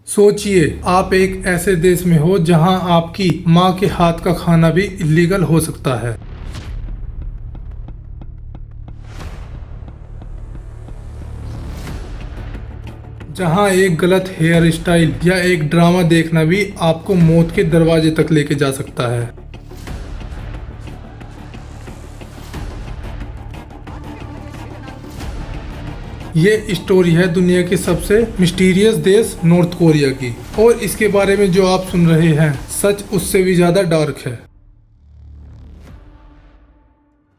सोचिए, आप एक ऐसे देश में हो जहां आपकी माँ के हाथ का खाना भी इलीगल हो सकता है। जहां एक गलत हेयर स्टाइल या एक ड्रामा देखना भी आपको मौत के दरवाजे तक लेके जा सकता है। ये स्टोरी है दुनिया के सबसे मिस्टीरियस देश नॉर्थ कोरिया की, और इसके बारे में जो आप सुन रहे हैं सच उससे भी ज्यादा डार्क है।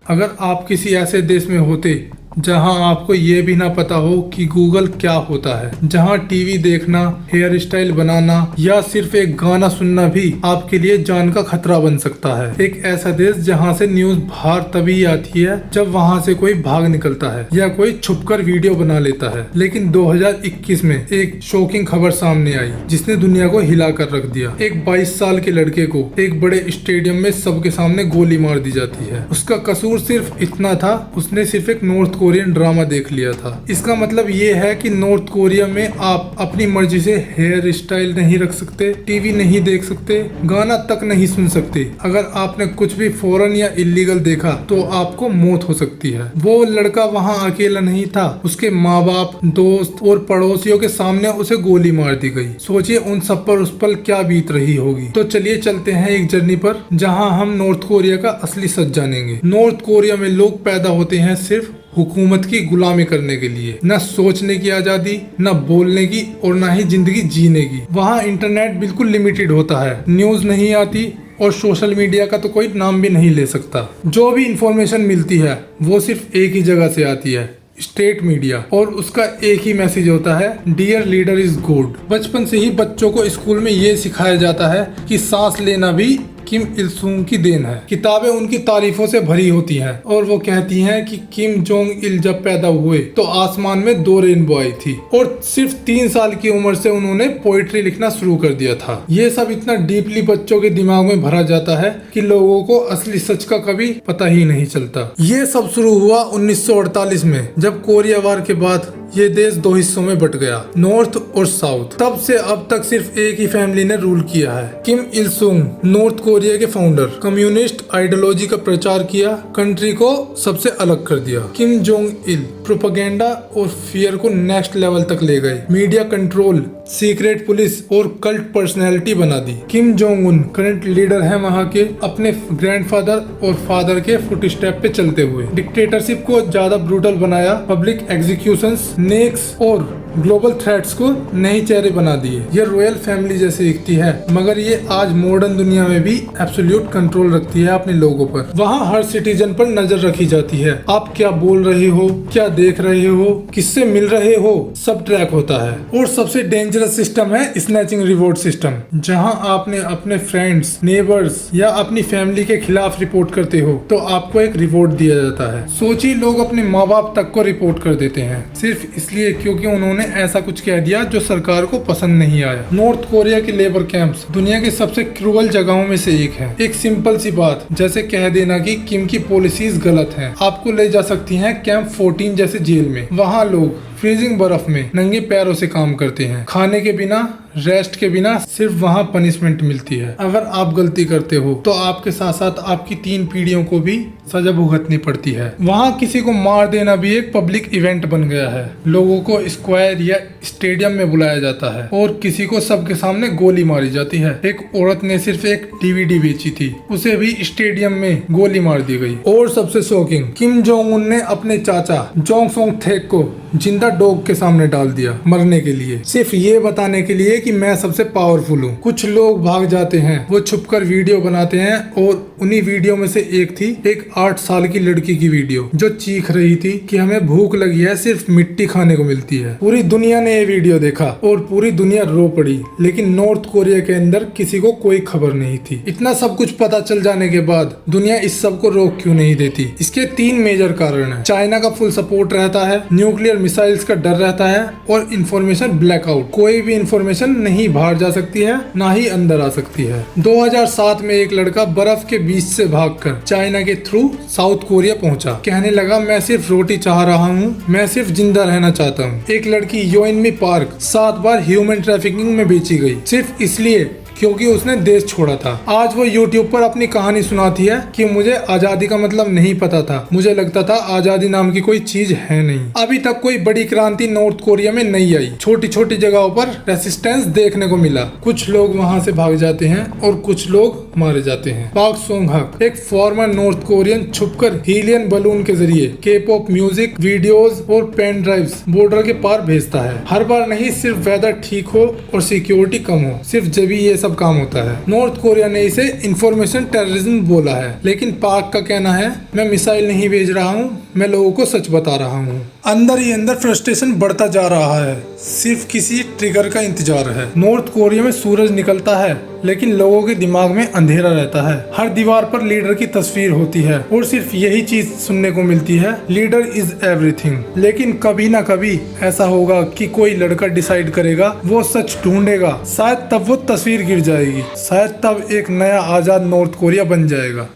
अगर आप किसी ऐसे देश में होते जहां आपको ये भी ना पता हो कि गूगल क्या होता है, जहां टीवी देखना, हेयर स्टाइल बनाना या सिर्फ एक गाना सुनना भी आपके लिए जान का खतरा बन सकता है। एक ऐसा देश जहां से न्यूज बाहर तभी आती है जब वहां से कोई भाग निकलता है या कोई छुपकर वीडियो बना लेता है। लेकिन 2021 में एक शॉकिंग खबर सामने आई जिसने दुनिया को हिला कर रख दिया। एक 22 साल के लड़के को एक बड़े स्टेडियम में सबके सामने गोली मार दी जाती है। उसका कसूर सिर्फ इतना था, उसने सिर्फ एक नॉर्थ कोरियन ड्रामा देख लिया था। इसका मतलब ये है कि नॉर्थ कोरिया में आप अपनी मर्जी से हेयर स्टाइल नहीं रख सकते, टीवी नहीं देख सकते, गाना तक नहीं सुन सकते। अगर आपने कुछ भी फॉरेन या इलीगल देखा तो आपको मौत हो सकती है। वो लड़का वहाँ अकेला नहीं था, उसके माँ बाप, दोस्त और पड़ोसियों के सामने उसे गोली मार दी गई। सोचिए उन सब पर उस पल क्या बीत रही होगी। तो चलिए चलते हैं एक जर्नी पर जहाँ हम नॉर्थ कोरिया का असली सच जानेंगे। नॉर्थ कोरिया में लोग पैदा होते हैं सिर्फ हुकूमत की गुलामी करने के लिए, न सोचने की आजादी, न बोलने की और न ही जिंदगी जीने की। वहाँ इंटरनेट बिल्कुल लिमिटेड होता है, न्यूज नहीं आती और सोशल मीडिया का तो कोई नाम भी नहीं ले सकता। जो भी इंफॉर्मेशन मिलती है वो सिर्फ एक ही जगह से आती है, स्टेट मीडिया, और उसका एक ही मैसेज होता है, डियर लीडर इज गुड। बचपन से ही बच्चों को स्कूल में ये सिखाया जाता है कि सांस लेना भी किम इल सुंग की देन है। किताबें उनकी तारीफों से भरी होती हैं और वो कहती हैं कि किम जोंग इल जब पैदा हुए तो आसमान में 2 रेनबो आई थी और सिर्फ 3 साल की उम्र से उन्होंने पोइट्री लिखना शुरू कर दिया था। ये सब इतना डीपली बच्चों के दिमाग में भरा जाता है कि लोगों को असली सच का कभी पता ही नहीं चलता। ये सब शुरू हुआ 1948 में, जब कोरिया वार के बाद ये देश 2 हिस्सों में बट गया, नॉर्थ और साउथ। तब से अब तक सिर्फ एक ही फैमिली ने रूल किया है। Kim Il Sung, North Korea के फाउंडर, कम्युनिस्ट आइडियोलॉजी का प्रचार किया, कंट्री को सबसे अलग कर दिया। किम जोंग इल प्रोपेगेंडा और फियर को नेक्स्ट लेवल तक ले गए, मीडिया कंट्रोल, सीक्रेट पुलिस और कल्ट पर्सनैलिटी बना दी। Kim Jong Un current leader हैं वहाँ के, अपने ग्रैंडफादर और फादर के फुटस्टेप पे चलते हुए। डिक्टेटरशिप को ज्यादा ब्रूटल बनाया, पब्लिक एग्जीक्यूशंस, नेक्स और ग्लोबल थ्रेट्स को नए चेहरे बना दिए। ये रॉयल फैमिली जैसी दिखती है, मगर ये आज मॉडर्न दुनिया में भी एब्सोल्यूट कंट्रोल रखती है अपने लोगों पर। वहाँ हर सिटीजन पर नजर रखी जाती है। आप क्या बोल रहे हो, क्या देख रहे हो, किससे मिल रहे हो, सब ट्रैक होता है। और सबसे डेंजरस सिस्टम है स्नैचिंग रिवॉर्ड सिस्टम, जहाँ आपने अपने फ्रेंड्स, नेबर्स या अपनी फैमिली के खिलाफ रिपोर्ट करते हो तो आपको एक रिवॉर्ड दिया जाता है। सोचिए, लोग अपने माँ बाप तक को रिपोर्ट कर देते हैं सिर्फ इसलिए क्योंकि उन्होंने ऐसा कुछ कह दिया जो सरकार को पसंद नहीं आया। नॉर्थ कोरिया के लेबर कैंप्स दुनिया के सबसे क्रूअल जगहों में से एक है। एक सिंपल सी बात जैसे कह देना कि किम की पॉलिसीज गलत हैं, आपको ले जा सकती हैं कैंप 14 जैसे जेल में। वहाँ लोग फ्रीजिंग बर्फ में नंगे पैरों से काम करते हैं, खाने के बिना, रेस्ट के बिना। सिर्फ वहाँ पनिशमेंट मिलती है। अगर आप गलती करते हो तो आपके साथ साथ आपकी 3 पीढ़ियों को भी सजा भुगतनी पड़ती है। वहाँ किसी को मार देना भी एक पब्लिक इवेंट बन गया है। लोगों को स्क्वायर या स्टेडियम में बुलाया जाता है और किसी को सबके सामने गोली मारी जाती है। एक औरत ने सिर्फ एक डीवीडी बेची थी, उसे भी स्टेडियम में गोली मार दी गई। और सबसे शॉकिंग, किम जोंग उन ने अपने चाचा जोंग सोंग थेक को जिंदा डॉग के सामने डाल दिया मरने के लिए, सिर्फ ये बताने के लिए कि मैं सबसे पावरफुल हूँ। कुछ लोग भाग जाते हैं, वो छुपकर वीडियो बनाते हैं और उन्हीं वीडियो में से एक थी एक 8 साल की लड़की की वीडियो जो चीख रही थी कि हमें भूख लगी है, सिर्फ मिट्टी खाने को मिलती है। पूरी दुनिया ने ये वीडियो देखा और पूरी दुनिया रो पड़ी, लेकिन नॉर्थ कोरिया के अंदर किसी को कोई खबर नहीं थी। इतना सब कुछ पता चल जाने के बाद दुनिया इस सब को रोक क्यों नहीं देती? इसके 3 मेजर कारण है। चाइना का फुल सपोर्ट रहता है, न्यूक्लियर मिसाइल्स का डर रहता है और इंफॉर्मेशन ब्लैकआउट। कोई भी इंफॉर्मेशन नहीं बाहर जा सकती है, ना ही अंदर आ सकती है। 2007 में एक लड़का बर्फ के बीच से भागकर चाइना के थ्रू साउथ कोरिया पहुंचा। कहने लगा, मैं सिर्फ रोटी चाह रहा हूँ, मैं सिर्फ जिंदा रहना चाहता हूँ। एक लड़की योइनमी पार्क 7 बार ह्यूमन ट्रैफिकिंग में बेची गई, सिर्फ इसलिए क्योंकि उसने देश छोड़ा था। आज वो YouTube पर अपनी कहानी सुनाती है कि मुझे आजादी का मतलब नहीं पता था, मुझे लगता था आजादी नाम की कोई चीज है नहीं। अभी तक कोई बड़ी क्रांति नॉर्थ कोरिया में नहीं आई। छोटी छोटी जगहों पर रेसिस्टेंस देखने को मिला। कुछ लोग वहां से भाग जाते हैं और कुछ लोग मारे जाते हैं। पाक सोंग हक, एक फॉर्मर नॉर्थ कोरियन, छुपकर हीलियन बलून के जरिए K-pop म्यूजिक वीडियोस और पेन ड्राइव्स बॉर्डर के पार भेजता है। हर बार नहीं, सिर्फ वेदर ठीक हो और सिक्योरिटी कम हो, सिर्फ जब ये सब काम होता है। नॉर्थ कोरिया ने इसे इंफॉर्मेशन टेररिज्म बोला है, लेकिन पाक का कहना है, मैं मिसाइल नहीं भेज रहा हूँ, मैं लोगों को सच बता रहा हूँ। अंदर ही अंदर फ्रस्ट्रेशन बढ़ता जा रहा है, सिर्फ किसी ट्रिगर का इंतजार है। नॉर्थ कोरिया में सूरज निकलता है, लेकिन लोगों के दिमाग में अंधेरा रहता है। हर दीवार पर लीडर की तस्वीर होती है और सिर्फ यही चीज सुनने को मिलती है, लीडर इज एवरीथिंग। लेकिन कभी ना कभी ऐसा होगा कि कोई लड़का डिसाइड करेगा, वो सच ढूंढेगा, शायद तब वो तस्वीर गिर जाएगी, शायद तब एक नया आजाद नॉर्थ कोरिया बन जाएगा।